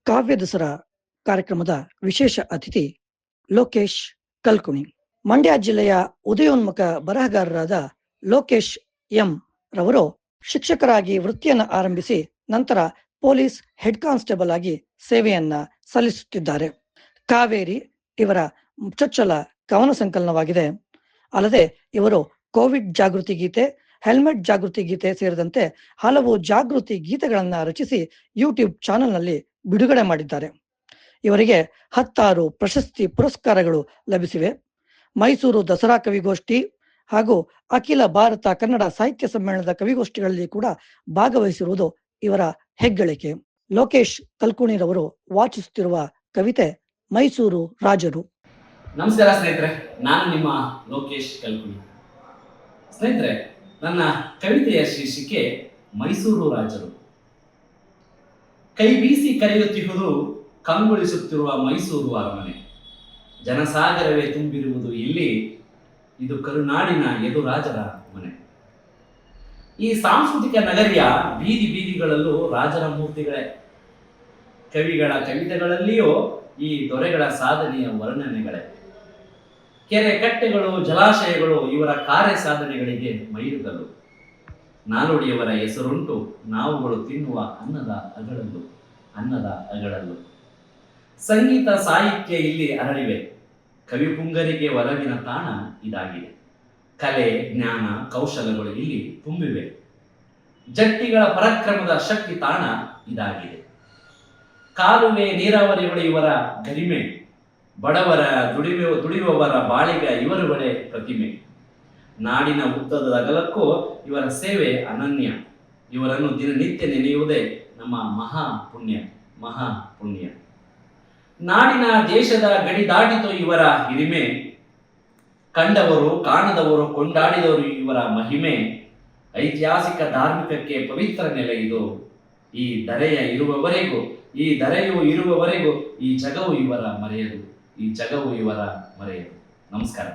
ಕಾವ್ಯ ದಸರಾ ಕಾರ್ಯಕ್ರಮದ ವಿಶೇಷ ಅತಿಥಿ ಲೋಕೇಶ್ ಕಲ್ಕುಣಿ. ಮಂಡ್ಯ ಜಿಲ್ಲೆಯ ಉದಯೋನ್ಮುಖ ಬರಹಗಾರರಾದ ಲೋಕೇಶ್ ಎಂ ರವರು ಶಿಕ್ಷಕರಾಗಿ ವೃತ್ತಿಯನ್ನು ಆರಂಭಿಸಿ ನಂತರ ಪೊಲೀಸ್ ಹೆಡ್ ಕಾನ್ಸ್ಟೇಬಲ್ ಆಗಿ ಸೇವೆಯನ್ನ ಸಲ್ಲಿಸುತ್ತಿದ್ದಾರೆ. ಕಾವೇರಿ ಇವರ ಚೊಚ್ಚಲ ಕವನ ಸಂಕಲನವಾಗಿದೆ. ಅಲ್ಲದೆ ಇವರು ಕೋವಿಡ್ ಜಾಗೃತಿ ಗೀತೆ, ಹೆಲ್ಮೆಟ್ ಜಾಗೃತಿ ಗೀತೆ ಸೇರಿದಂತೆ ಹಲವು ಜಾಗೃತಿ ಗೀತೆಗಳನ್ನು ರಚಿಸಿ ಯೂಟ್ಯೂಬ್ ಚಾನೆಲ್ನಲ್ಲಿ ಬಿಡುಗಡೆ ಮಾಡಿದ್ದಾರೆ. ಇವರಿಗೆ 10 ಪ್ರಶಸ್ತಿ ಪುರಸ್ಕಾರಗಳು ಲಭಿಸಿವೆ. ಮೈಸೂರು ದಸರಾ ಕವಿಗೋಷ್ಠಿ ಹಾಗೂ ಅಖಿಲ ಭಾರತ ಕನ್ನಡ ಸಾಹಿತ್ಯ ಸಮ್ಮೇಳನದ ಕವಿಗೋಷ್ಠಿಗಳಲ್ಲಿ ಕೂಡ ಭಾಗವಹಿಸಿರುವುದು ಇವರ ಹೆಗ್ಗಳಿಕೆ. ಲೋಕೇಶ್ ಕಲ್ಕುಣಿರವರು ವಾಚಿಸುತ್ತಿರುವ ಕವಿತೆ ಮೈಸೂರು ರಾಜರು. ನಮಸ್ಕಾರ ಸ್ನೇಹಿತರೆ, ನಾನು ನಿಮ್ಮ ಲೋಕೇಶ್ ಕಲ್ಕುಣಿ. ಸ್ನೇಹಿತರೆ, ನನ್ನ ಕವಿತೆಯ ಶೀರ್ಷಿಕೆ ಮೈಸೂರು ರಾಜರು. ಕೈ ಬೀಸಿ ಕರೆಯುತ್ತಿರುವುದು ಕಂಗೊಳಿಸುತ್ತಿರುವ ಮೈಸೂರು ಅರಮನೆ. ಜನಸಾಗರವೇ ತುಂಬಿರುವುದು ಇಲ್ಲಿ, ಇದು ಕರುನಾಡಿನ ಯದುರಾಜರ ಮನೆ. ಈ ಸಾಂಸ್ಕೃತಿಕ ನಗರಿಯ ಬೀದಿ ಬೀದಿಗಳಲ್ಲೂ ರಾಜರ ಮೂರ್ತಿಗಳೇ. ಕವಿಗಳ ಕವಿತೆಗಳಲ್ಲಿಯೂ ಈ ದೊರೆಗಳ ಸಾಧನೆಯ ವರ್ಣನೆಗಳೇ. ಕೆರೆ ಕಟ್ಟೆಗಳು, ಜಲಾಶಯಗಳು ಇವರ ಕಾರ್ಯ ಸಾಧನೆಗಳಿಗೆ ಮೈಲುಗಲ್ಲು. ನಾಲ್ವಡಿಯವರ ಹೆಸರುಂಟು ನಾವುಗಳು ತಿನ್ನುವ ಅನ್ನದ ಅಗಳಲ್ಲು. ಸಂಗೀತ ಸಾಹಿತ್ಯ ಇಲ್ಲಿ ಅರಳಿವೆ. ಕವಿ ಪುಂಗರಿಗೆ ಒಲವಿನ ತಾಣ ಇದಾಗಿದೆ. ಕಲೆ, ಜ್ಞಾನ, ಕೌಶಲಗಳು ಇಲ್ಲಿ ತುಂಬಿವೆ. ಜಟ್ಟಿಗಳ ಪರಾಕ್ರಮದ ಶಕ್ತಿ ತಾಣ ಇದಾಗಿದೆ. ಕಾಲುವೆ, ನೀರಾವರಿಗಳು ಇವರ ಗರಿಮೆ. ಬಡವರ ದುಡಿಯುವವರ ಬಾಳಿಗ ಇವರುಗಳೇ ಪ್ರತಿಮೆ. ನಾಡಿನ ಉದ್ದದ ಅಗಲಕ್ಕೂ ಇವರ ಸೇವೆ ಅನನ್ಯ. ಇವರನ್ನು ದಿನನಿತ್ಯ ನೆನೆಯುವುದೇ ನಮ್ಮ ಮಹಾ ಪುಣ್ಯ. ನಾಡಿನ ದೇಶದ ಗಡಿ ದಾಟಿತು ಇವರ ಹಿರಿಮೆ. ಕಂಡವರು ಕಾಣದವರು ಕೊಂಡಾಡಿದವರು ಇವರ ಮಹಿಮೆ. ಐತಿಹಾಸಿಕ ಧಾರ್ಮಿಕಕ್ಕೆ ಪವಿತ್ರ ನೆಲೆ ಇದು. ಈ ದರೆಯು ಇರುವವರೆಗೂ ಈ ಜಗವು ಇವರ ಮರೆಯದು. ನಮಸ್ಕಾರ.